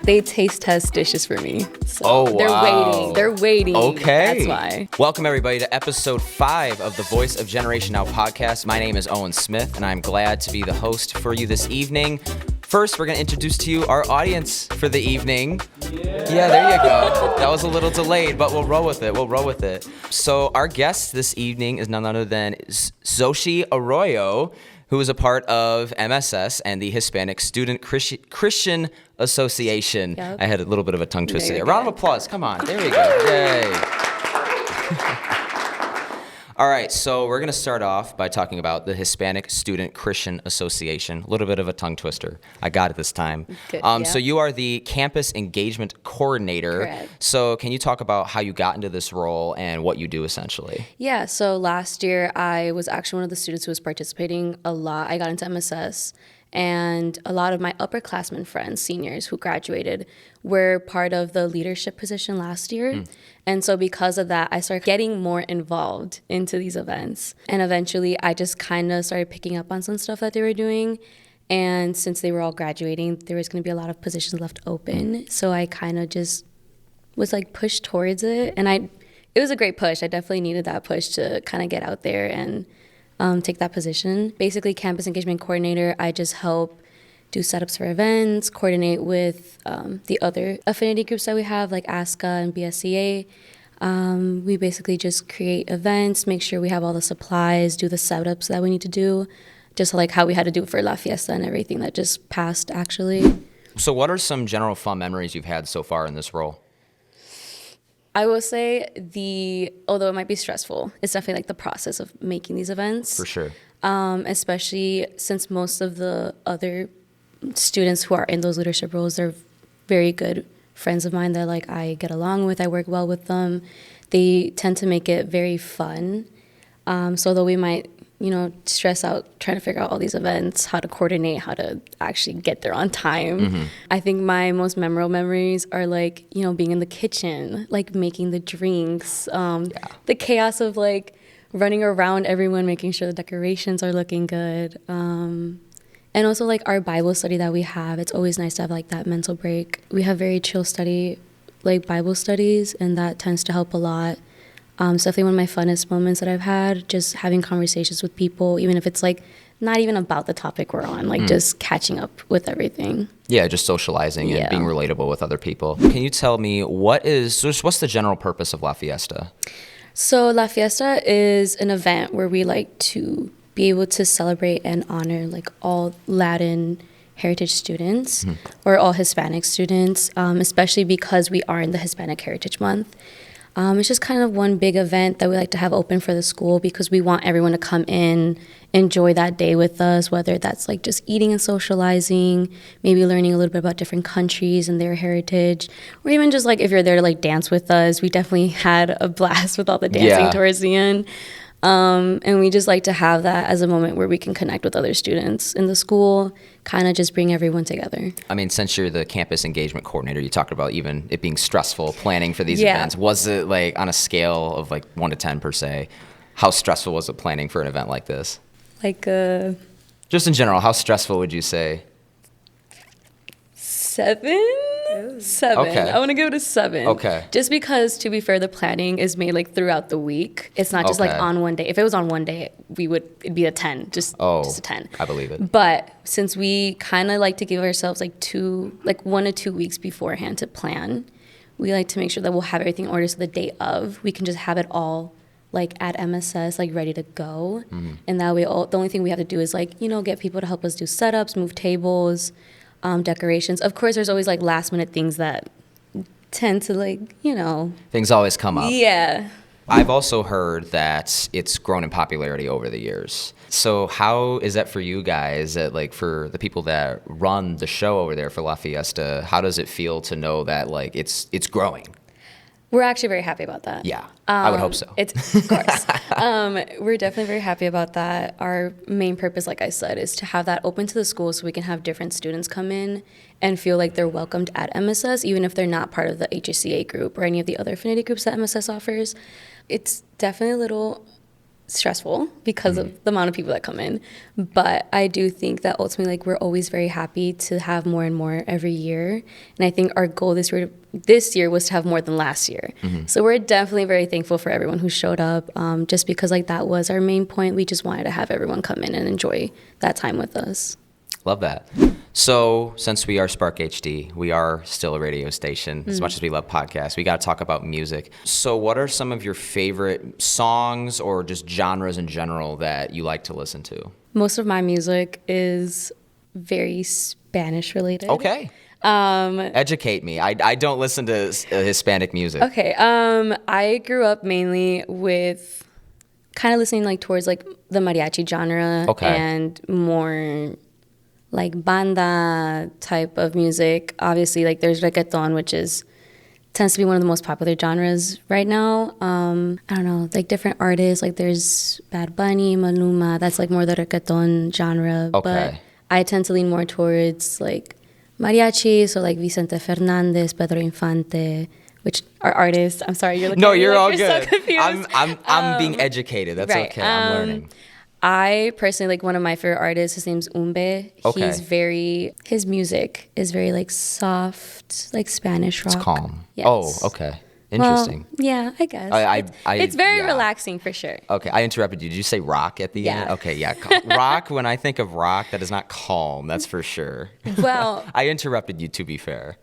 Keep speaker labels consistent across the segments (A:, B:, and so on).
A: They taste test dishes for me. So
B: Oh, wow.
A: They're waiting.
B: Okay.
A: That's why.
B: Welcome, everybody, to episode 5 of the Voice of Generation Now podcast. My name is Owen Smith, and I'm glad to be the host for you this evening. First, we're going to introduce to you our audience for the evening. Yeah, there you go. That was a little delayed, but we'll roll with it. So our guest this evening is none other than Xochitl Arroyo, who is a part of MSS and the Hispanic Student Christian Association.
A: Yep.
B: I had a little bit of a tongue twister there.
A: Good.
B: Round of applause. Come on. There you go. Yay. All right, so we're going to start off by talking about the Hispanic Student Christian Association. A little bit of a tongue twister. I got it this time.
A: Good, yeah.
B: So you are the campus engagement coordinator.
A: Correct.
B: So can you talk about how you got into this role and what you do essentially?
A: Yeah, so last year I was actually one of the students who was participating a lot. I got into MSS, and a lot of my upperclassmen friends, seniors who graduated, were part of the leadership position last year. And so because of that, I started getting more involved into these events. And eventually I just kind of started picking up on some stuff that they were doing. And since they were all graduating, there was going to be a lot of positions left open. So I kind of just was like pushed towards it. And it was a great push. I definitely needed that push to kind of get out there and take that position. Basically, campus engagement coordinator, I just help do setups for events, coordinate with the other affinity groups that we have, like ASCA and BSCA. We basically just create events, make sure we have all the supplies, do the setups that we need to do, just like how we had to do it for La Fiesta and everything that just passed, actually.
B: So what are some general fun memories you've had so far in this role?
A: I will say although it might be stressful, it's definitely like the process of making these events.
B: For sure.
A: Especially since most of the other students who are in those leadership roles, they're very good friends of mine that like I get along with, I work well with them. They tend to make it very fun. So though we might, stress out trying to figure out all these events, how to coordinate, how to actually get there on time. Mm-hmm. I think my most memorable memories are like, being in the kitchen, like making the drinks, the chaos of like running around everyone, making sure the decorations are looking good. And also like our Bible study that we have, it's always nice to have like that mental break. We have very chill study, like Bible studies, and that tends to help a lot. It's definitely one of my funnest moments that I've had, just having conversations with people, even if it's like not even about the topic we're on, like just catching up with everything.
B: Yeah, just socializing and being relatable with other people. Can you tell me what's the general purpose of La Fiesta?
A: So La Fiesta is an event where we like to be able to celebrate and honor like all Latin heritage students or all Hispanic students, especially because we are in the Hispanic Heritage Month. It's just kind of one big event that we like to have open for the school because we want everyone to come in, enjoy that day with us, whether that's like just eating and socializing, maybe learning a little bit about different countries and their heritage, or even just like if you're there to like dance with us. We definitely had a blast with all the dancing towards the end. And we just like to have that as a moment where we can connect with other students in the school, kind of just bring everyone together.
B: I mean, since you're the campus engagement coordinator, you talked about even it being stressful planning for these events. Was it like on a scale of like 1 to 10 per se? How stressful was it planning for an event like this?
A: Like
B: just in general, how stressful would you say?
A: 7? 7.
B: Okay.
A: I want to give it a 7.
B: Okay.
A: Just because, to be fair, the planning is made like throughout the week. It's not just like on one day. If it was on one day, it'd be a 10. Just a 10.
B: I believe it.
A: But since we kind of like to give ourselves like 1 to 2 weeks beforehand to plan, we like to make sure that we'll have everything ordered so the day of we can just have it all like at MSS, like ready to go. Mm-hmm. And that way, the only thing we have to do is like, get people to help us do setups, move tables, decorations. Of course, there's always like last minute things that tend to like,
B: Things always come up.
A: Yeah.
B: I've also heard that it's grown in popularity over the years. So how is that for you guys, like for the people that run the show over there for La Fiesta? How does it feel to know that like it's growing?
A: We're actually very happy about that.
B: Yeah, I would hope so.
A: Of course. We're definitely very happy about that. Our main purpose, like I said, is to have that open to the school so we can have different students come in and feel like they're welcomed at MSS, even if they're not part of the HSCA group or any of the other affinity groups that MSS offers. It's definitely a little stressful because of the amount of people that come in. But I do think that ultimately, like, we're always very happy to have more and more every year. And I think our goal this year was to have more than last year. So we're definitely very thankful for everyone who showed up, just because, like, that was our main point. We just wanted to have everyone come in and enjoy that time with us.
B: Love that. So since we are Spark.HD, we are still a radio station. As much as we love podcasts, we got to talk about music. So what are some of your favorite songs or just genres in general that you like to listen to?
A: Most of my music is very Spanish related.
B: Okay. Educate me. I don't listen to Hispanic music.
A: Okay. I grew up mainly with kind of listening like towards like the mariachi genre and more like banda type of music. Obviously, like there's reggaeton, which tends to be one of the most popular genres right now. I don't know, like different artists. Like there's Bad Bunny, Maluma. That's like more the reggaeton genre.
B: Okay.
A: But I tend to lean more towards like mariachi, so like Vicente Fernandez, Pedro Infante, which are artists. I'm sorry, you're looking at me
B: you're
A: like
B: all
A: you're
B: good.
A: so confused.
B: I'm being educated. That's
A: right.
B: okay. I'm learning.
A: I personally like one of my favorite artists. His name's Umbe.
B: Okay.
A: His music is very like soft, like Spanish rock.
B: It's calm.
A: Yes.
B: Oh, okay. Interesting.
A: Well, yeah, I guess. It's very relaxing for sure.
B: Okay, I interrupted you. Did you say rock at the end? Okay, yeah. Rock, when I think of rock, that is not calm, that's for sure.
A: Well.
B: I interrupted you, to be fair.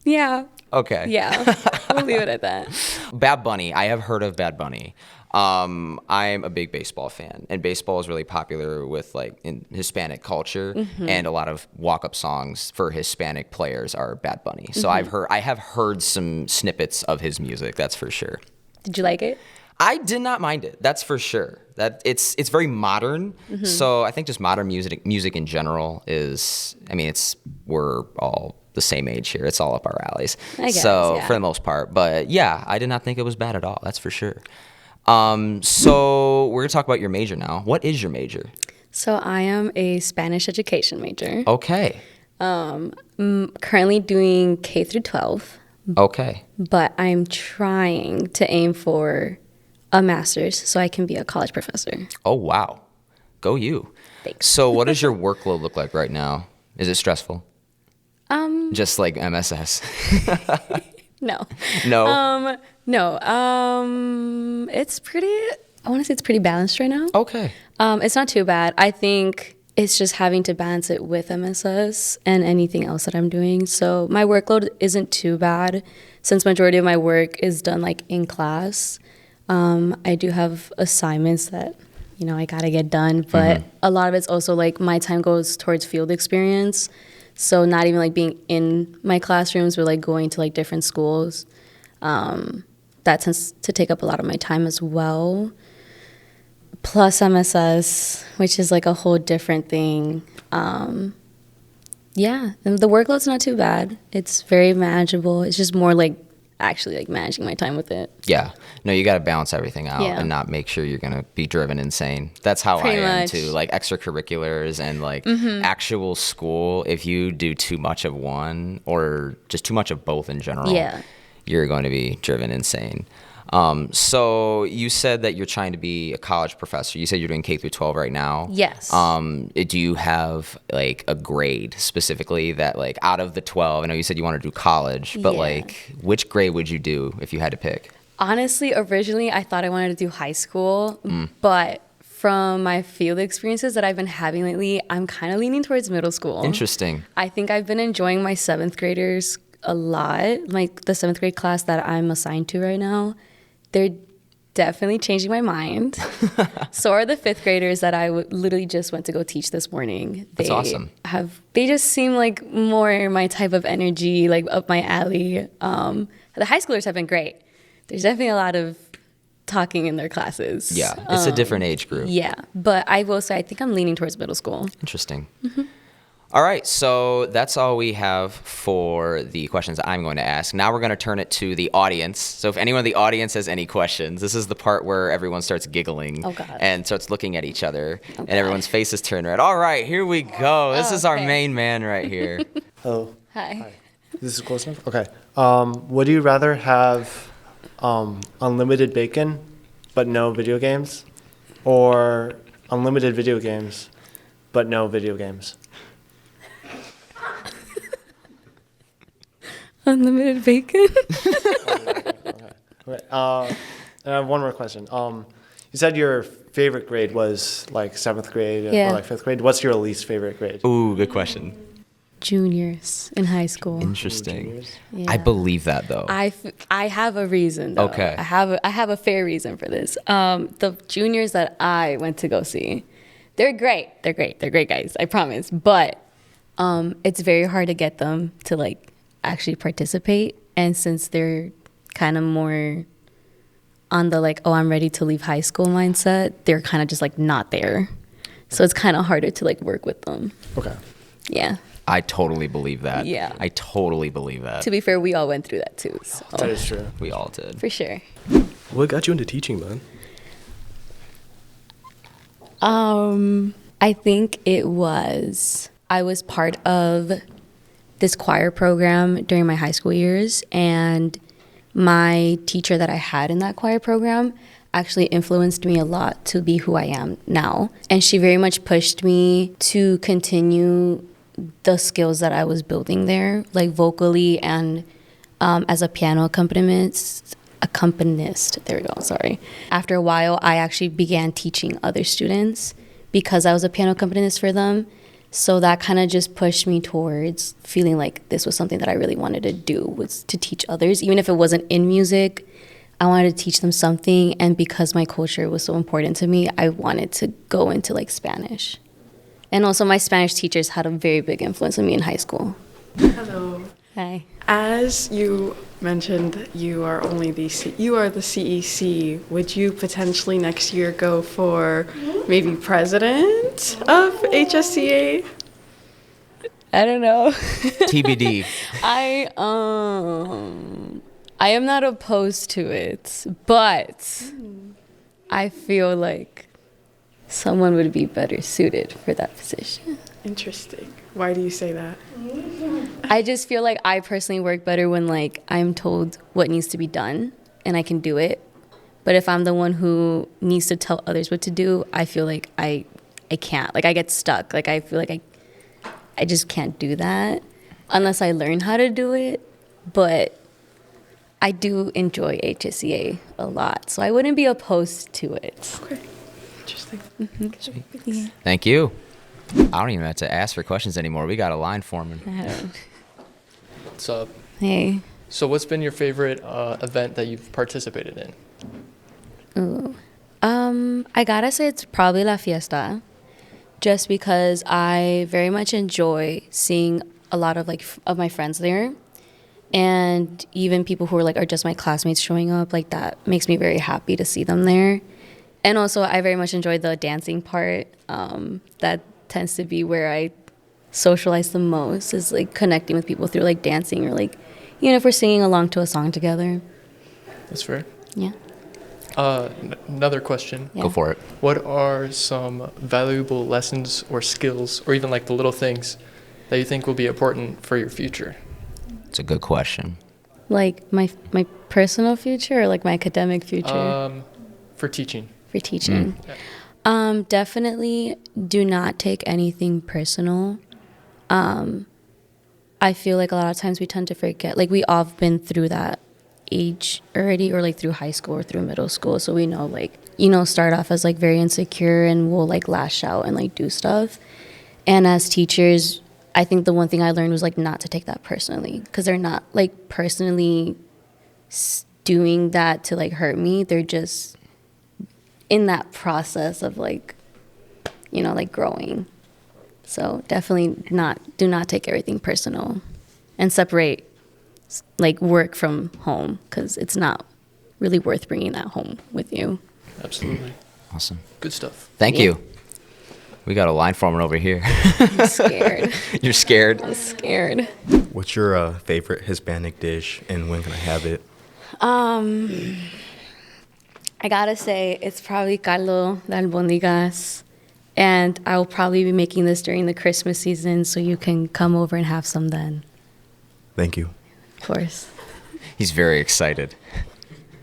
A: Yeah.
B: Okay.
A: Yeah, we'll leave it at that.
B: Bad Bunny, I have heard of Bad Bunny. I'm a big baseball fan, and baseball is really popular with like in Hispanic culture, and a lot of walk-up songs for Hispanic players are Bad Bunny. So I have heard some snippets of his music, that's for sure.
A: Did you like it?
B: I did not mind it. That's for sure. That it's very modern. So I think just modern music in general is. I mean, we're all the same age here. It's all up our alleys.
A: I guess,
B: for the most part, but yeah, I did not think it was bad at all. That's for sure. So we're gonna talk about your major now. What is your major?
A: So I am a Spanish education major.
B: Okay.
A: Currently doing K through 12.
B: Okay.
A: But I'm trying to aim for a master's so I can be a college professor.
B: Oh, wow. Go you.
A: Thanks.
B: So what does your workload look like right now? Is it stressful? Just like MSS.
A: No.
B: No?
A: No. It's I want to say it's pretty balanced right now.
B: Okay.
A: It's not too bad. I think it's just having to balance it with MSS and anything else that I'm doing. So my workload isn't too bad since majority of my work is done like in class. I do have assignments that, I got to get done, but a lot of it's also like my time goes towards field experience. So not even like being in my classrooms, but like going to like different schools. That tends to take up a lot of my time as well. Plus MSS, which is like a whole different thing. Yeah, and the workload's not too bad. It's very manageable. It's just more like actually like managing my time with it.
B: Yeah. No, you got to balance everything out and not make sure you're going to be driven insane. That's how I am too. Like extracurriculars and like actual school, if you do too much of one or just too much of both in general, you're going to be driven insane. So you said that you're trying to be a college professor. You said you're doing K through 12 right now.
A: Yes.
B: Do you have like a grade specifically that like out of the 12, I know you said you want to do college, but like which grade would you do if you had to pick?
A: Honestly, originally I thought I wanted to do high school, but from my field experiences that I've been having lately, I'm kind of leaning towards middle school.
B: Interesting.
A: I think I've been enjoying my 7th graders a lot. Like the 7th grade class that I'm assigned to right now, they're definitely changing my mind. So are the 5th graders that I literally just went to go teach this morning.
B: That's awesome.
A: They just seem like more my type of energy, like up my alley. The high schoolers have been great. There's definitely a lot of talking in their classes.
B: Yeah, it's a different age group.
A: Yeah, but I will say I think I'm leaning towards middle school.
B: Interesting. All right, so that's all we have for the questions I'm going to ask. Now we're going to turn it to the audience. So if anyone in the audience has any questions, this is the part where everyone starts giggling and starts looking at each other, and everyone's faces turn red. All right, here we go. This is our main man right here.
C: Hello.
A: Hi.
C: This is close enough? Okay. Would you rather have unlimited bacon but no video games, or unlimited video games, but no video games?
A: Unlimited bacon.
C: Okay. I have one more question. You said your favorite grade was like 7th grade
A: Yeah.
C: or like 5th grade. What's your least favorite grade?
B: Ooh, good question.
A: Juniors in high school.
B: Interesting.
C: Juniors?
A: Yeah.
B: I believe that though.
A: I have a reason though.
B: Okay.
A: I have a fair reason for this. The juniors that I went to go see, they're great. They're great guys. I promise. But it's very hard to get them to like actually participate. And since they're kind of more on the like, oh, I'm ready to leave high school mindset, they're kind of just like not there. So it's kind of harder to like work with them.
C: Okay.
A: Yeah.
B: I totally believe that.
A: Yeah.
B: I totally believe that.
A: To be fair, we all went through that too. So.
C: That is true.
B: We all did.
A: For sure.
D: What got you into teaching, man?
A: I think I was part of this choir program during my high school years, and my teacher that I had in that choir program actually influenced me a lot to be who I am now. And she very much pushed me to continue the skills that I was building there, like vocally and as a piano accompanist. There we go, sorry. After a while, I actually began teaching other students because I was a piano accompanist for them. So that kind of just pushed me towards feeling like this was something that I really wanted to do, was to teach others. Even if it wasn't in music, I wanted to teach them something. And because my culture was so important to me, I wanted to go into like Spanish. And also my Spanish teachers had a very big influence on me in high school.
E: Hello.
A: Hi.
E: As you mentioned, you are the CEC. Would you potentially next year go for maybe president of HSCA?
A: I don't know.
B: TBD.
A: I am not opposed to it, but I feel like someone would be better suited for that position.
E: Interesting. Why do you say that?
A: I just feel like I personally work better when like I'm told what needs to be done and I can do it. But if I'm the one who needs to tell others what to do, I feel like I can't. Like I get stuck. Like I feel like I just can't do that unless I learn how to do it. But I do enjoy HSCA a lot, so I wouldn't be opposed to it.
E: Okay. Interesting.
A: Yeah.
B: Thank you. I don't even have to ask for questions anymore. We got a line forming.
A: I don't.
F: What's up?
A: Hey.
F: So what's been your favorite event that you've participated in?
A: Ooh. I gotta say it's probably La Fiesta, just because I very much enjoy seeing a lot of of my friends there, and even people who are just my classmates showing up. Like that makes me very happy to see them there, and also I very much enjoy the dancing part. That tends to be where I socialize the most, is like connecting with people through like dancing or like, if we're singing along to a song together.
F: That's fair.
A: Yeah.
F: Another question.
A: Yeah.
B: Go for it.
F: What are some valuable lessons or skills, or even like the little things that you think will be important for your future?
B: It's a good question.
A: Like my personal future or like my academic future?
F: For teaching.
A: For teaching.
F: Yeah.
A: Definitely do not take anything personal. I feel like a lot of times we tend to forget, like we all have been through that age already, or like through high school or through middle school. So we know start off as like very insecure and we'll like lash out and like do stuff. And as teachers, I think the one thing I learned was like not to take that personally, because they're not like personally doing that to like hurt me. They're just in that process of like growing. So definitely do not take everything personal, and separate like work from home, because it's not really worth bringing that home with you.
F: Absolutely.
B: Awesome.
F: Good stuff.
B: Thank you. We got a line forming over here.
A: I'm scared.
B: You're scared?
A: I'm scared.
D: What's your favorite Hispanic dish, and when can I have it?
A: I gotta say it's probably caldo de albóndigas, and I'll probably be making this during the Christmas season, so you can come over and have some then.
D: Thank you.
A: Of course.
B: He's very excited.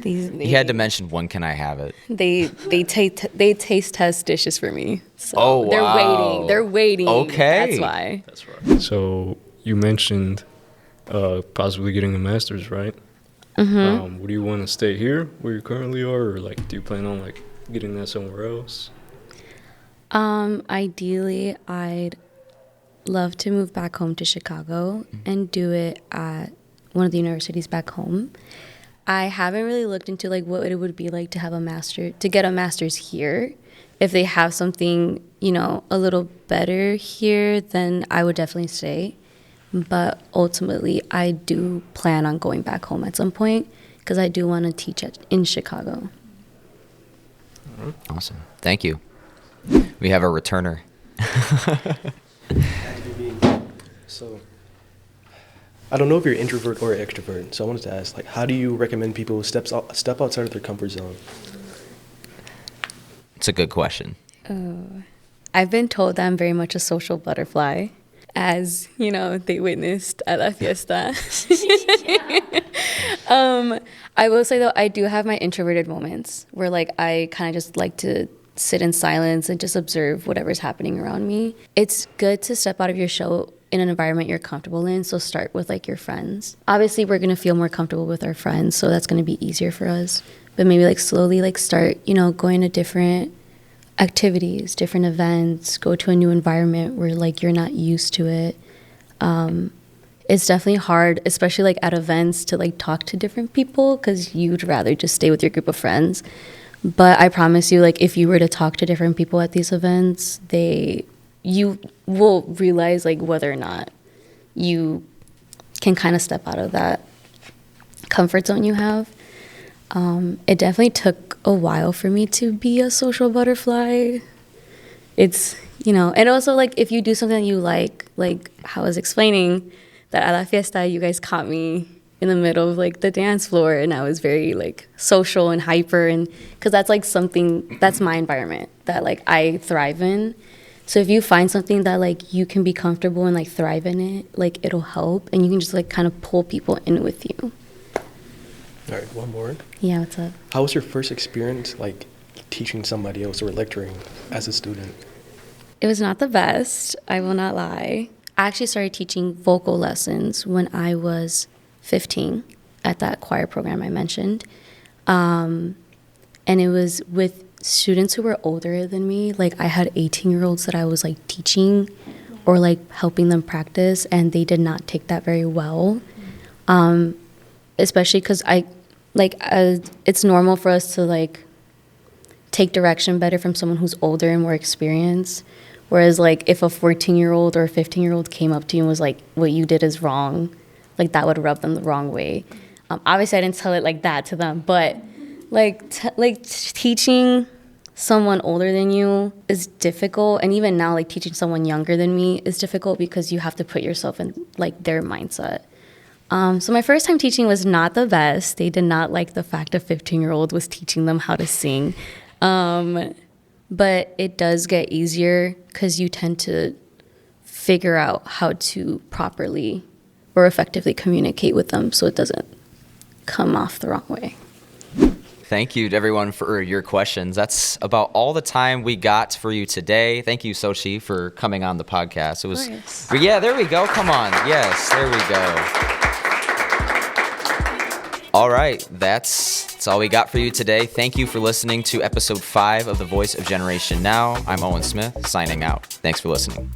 B: He had to mention, when can I have it?
A: They taste test dishes for me. So
B: Oh,
A: they're
B: wow.
A: waiting. They're waiting.
B: Okay.
A: That's why.
G: That's right. So you mentioned possibly getting a master's, right?
A: Mm-hmm.
G: Would you want to stay here where you currently are, or like do you plan on like getting that somewhere else?
A: Ideally, I'd love to move back home to Chicago and do it at one of the universities back home. I haven't really looked into like what it would be like to have to get a master's here. If they have something, a little better here, then I would definitely stay. But ultimately, I do plan on going back home at some point because I do want to teach in Chicago.
B: Awesome. Thank you. We have a returner.
H: So, I don't know if you're introvert or extrovert, so I wanted to ask, like, how do you recommend people step outside of their comfort zone?
B: It's a good question.
A: I've been told that I'm very much a social butterfly, as, they witnessed at La Fiesta. I will say, though, I do have my introverted moments where, like, I kind of just like to sit in silence and just observe whatever's happening around me. It's good to step out of your shell in an environment you're comfortable in, so start with, like, your friends. Obviously, we're going to feel more comfortable with our friends, so that's going to be easier for us. But maybe, like, slowly, like, start, going to different activities, different events, go to a new environment where, like, you're not used to it. It's definitely hard, especially, like, at events to, like, talk to different people because you'd rather just stay with your group of friends. But I promise you, like, if you were to talk to different people at these events, you will realize, like, whether or not you can kind of step out of that comfort zone you have. It definitely took a while for me to be a social butterfly. It's, and also, like, if you do something that you like how I was explaining, that at La Fiesta, you guys caught me in the middle of, like, the dance floor, and I was very, like, social and hyper, and because that's, like, that's my environment that, like, I thrive in. So if you find something that, like, you can be comfortable and, like, thrive in it, like, it'll help, and you can just, like, kind of pull people in with you.
H: All right, one more.
A: Yeah, what's up?
H: How was your first experience, like, teaching somebody else or lecturing as a student?
A: It was not the best, I will not lie. I actually started teaching vocal lessons when I was 15 at that choir program I mentioned. And it was with students who were older than me. Like, I had 18-year-olds that I was, like, teaching or, like, helping them practice, and they did not take that very well. Especially because it's normal for us to, like, take direction better from someone who's older and more experienced. Whereas, like, if a 14-year-old or a 15-year-old came up to you and was like, what you did is wrong, like, that would rub them the wrong way. Obviously, I didn't tell it like that to them, but, teaching someone older than you is difficult. And even now, like, teaching someone younger than me is difficult because you have to put yourself in, like, their mindset. So my first time teaching was not the best. They did not like the fact a 15-year-old was teaching them how to sing. But it does get easier because you tend to figure out how to properly or effectively communicate with them so it doesn't come off the wrong way.
B: Thank you to everyone for your questions. That's about all the time we got for you today. Thank you, Xochitl, for coming on the podcast. It was, yeah, there we go. Come on. Yes, there we go. All right, that's all we got for you today. Thank you for listening to episode 5 of The Voice of Generation Now. I'm Owen Smith, signing out. Thanks for listening.